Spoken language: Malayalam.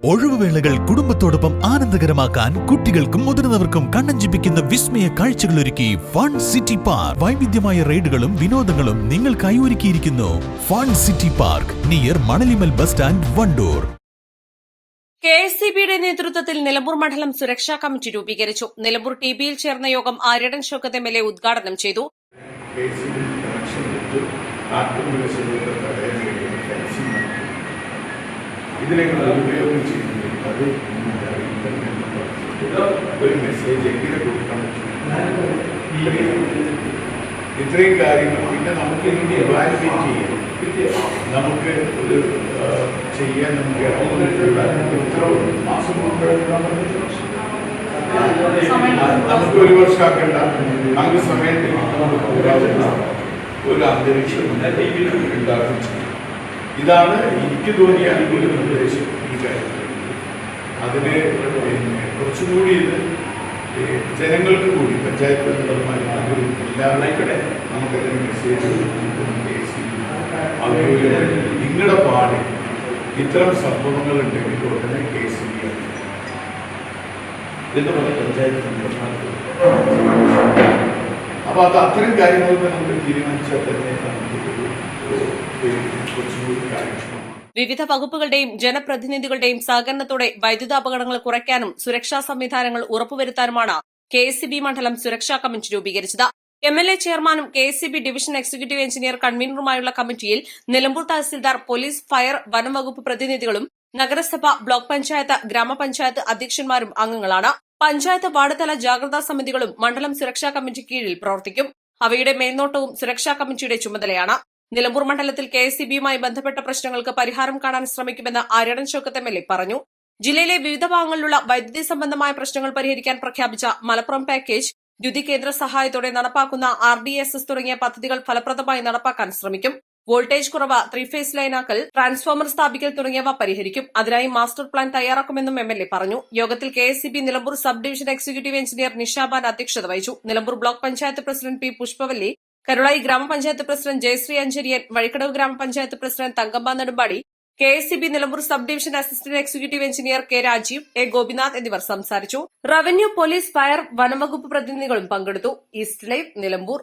ഒഴിവുവേളകൾ കുടുംബത്തോടൊപ്പം ആനന്ദകരമാക്കാൻ കുട്ടികൾക്കും മുതിർന്നവർക്കും കണ്ണഞ്ചിപ്പിക്കുന്ന വിസ്മയ കാഴ്ചകളൊരുക്കി ഫൺ സിറ്റി പാർക്ക്. വൈവിധ്യമായ റൈഡുകളും വിനോദങ്ങളും നിങ്ങൾക്കായി ഒരുക്കിയിരിക്കുന്നു. Fun city park near Manalimal bus stand, Wandoor. കെഎസ്ഇബിയുടെ നേതൃത്വത്തിൽ നിലമ്പൂർ മണ്ഡലം സുരക്ഷാ കമ്മിറ്റി രൂപീകരിച്ചു. നിലമ്പൂർ ടിബിയിൽ ചേർന്ന യോഗം ആര്യടൻ ഷൌക്കത്ത് എംഎൽഎ ഉദ്ഘാടനം ചെയ്തു. ഇതിലേക്ക് ഉപയോഗം ചെയ്യുന്നത് അത് ഒരു മെസ്സേജ് എങ്ങനെ കൊടുക്കാൻ പറ്റും. ഇത്രയും കാര്യങ്ങൾ പിന്നെ നമുക്ക് ഇനി എവാലുവേറ്റ് ചെയ്യാം. നമുക്ക് ഒരു ചെയ്യാൻ നമുക്ക് എത്ര മാസം നമുക്ക് ഒരു വർഷമാക്കേണ്ട നമുക്ക് സമയത്തിൽ ഒരു അന്തരീക്ഷം ഉണ്ടാകും. ഇതാണ് എനിക്ക് തോന്നിയ ഒരു നിർദ്ദേശം. ഈ കാര്യത്തിൽ അതിന് കുറച്ചുകൂടി ഇത് ജനങ്ങൾക്ക് കൂടി പഞ്ചായത്ത് മെമ്പർമാരും എല്ലാവരുടെ നമുക്കതിന് മെസ്സേജ് അതുപോലെ നിങ്ങളുടെ പാടി ഇത്തരം സംഭവങ്ങൾ ഉണ്ടെങ്കിൽ ഉടനെ കേസ് എന്ന് പറഞ്ഞ പഞ്ചായത്ത് മെമ്പർമാർക്ക്. അപ്പോൾ അത് അത്തരം കാര്യങ്ങളൊക്കെ നമുക്ക് തീരുമാനിച്ചാൽ തന്നെ വിവിധ വകുപ്പുകളുടെയും ജനപ്രതിനിധികളുടെയും സഹകരണത്തോടെ വൈദ്യുത അപകടങ്ങൾ കുറയ്ക്കാനും സുരക്ഷാ സംവിധാനങ്ങൾ ഉറപ്പുവരുത്താനുമാണ് കെഎസ്ഇബി മണ്ഡലം സുരക്ഷാ കമ്മിറ്റി രൂപീകരിച്ചത്. എംഎൽഎ ചെയർമാനും കെഎസ്ഇബി ഡിവിഷൻ എക്സിക്യൂട്ടീവ് എഞ്ചിനീയർ കൺവീനറുമായുള്ള കമ്മിറ്റിയിൽ നിലമ്പൂർ തഹസിൽദാർ, പോലീസ്, ഫയർ, വനം വകുപ്പ് പ്രതിനിധികളും നഗരസഭ, ബ്ലോക്ക് പഞ്ചായത്ത്, ഗ്രാമപഞ്ചായത്ത് അധ്യക്ഷന്മാരും അംഗങ്ങളാണ്. പഞ്ചായത്ത് വാർഡ് തല ജാഗ്രതാ സമിതികളും മണ്ഡലം സുരക്ഷാ കമ്മിറ്റി കീഴിൽ പ്രവർത്തിക്കും. അവയുടെ മേൽനോട്ടവും സുരക്ഷാ കമ്മിറ്റിയുടെ ചുമതലയാണ്. നിലമ്പൂർ മണ്ഡലത്തിൽ കെഎസ്ഇബിയുമായി ബന്ധപ്പെട്ട പ്രശ്നങ്ങൾക്ക് പരിഹാരം കാണാൻ ശ്രമിക്കുമെന്ന് ആര്യടൻ ഷൌക്കത്ത് എംഎൽഎ പറഞ്ഞു. ജില്ലയിലെ വിവിധ ഭാഗങ്ങളിലുള്ള വൈദ്യുതി സംബന്ധമായ പ്രശ്നങ്ങൾ പരിഹരിക്കാൻ പ്രഖ്യാപിച്ച മലപ്പുറം പാക്കേജ്, ദ്യുതി കേന്ദ്ര സഹായത്തോടെ നടപ്പാക്കുന്ന RDSS തുടങ്ങിയ പദ്ധതികൾ ഫലപ്രദമായി നടപ്പാക്കാൻ ശ്രമിക്കും. വോൾട്ടേജ് കുറവ്, 3 ഫേസ് ലൈനാക്കൽ, ട്രാൻസ്ഫോമർ സ്ഥാപിക്കൽ തുടങ്ങിയവ പരിഹരിക്കും. അതിനായി മാസ്റ്റർ പ്ലാൻ തയ്യാറാക്കുമെന്നും എംഎൽഎ പറഞ്ഞു. യോഗത്തിൽ KSEB Nilambur sub division executive engineer Nishaban അധ്യക്ഷത വഹിച്ചു. Nilambur block panchayat president P Pushpavalli, Karulai ഗ്രാമപഞ്ചായത്ത് പ്രസിഡന്റ് ജയശ്രീ അഞ്ചരിയൻ, വഴിക്കടവ് ഗ്രാമപഞ്ചായത്ത് president Thankamma Nedumpadi, KSEB Nilambur sub division assistant executive engineer K Rajeev, A Gopinath എന്നിവർ സംസാരിച്ചു. റവന്യൂ, പോലീസ്, ഫയർ, വനംവകുപ്പ് പ്രതിനിധികളും പങ്കെടുത്തു. East Live, Nilambur.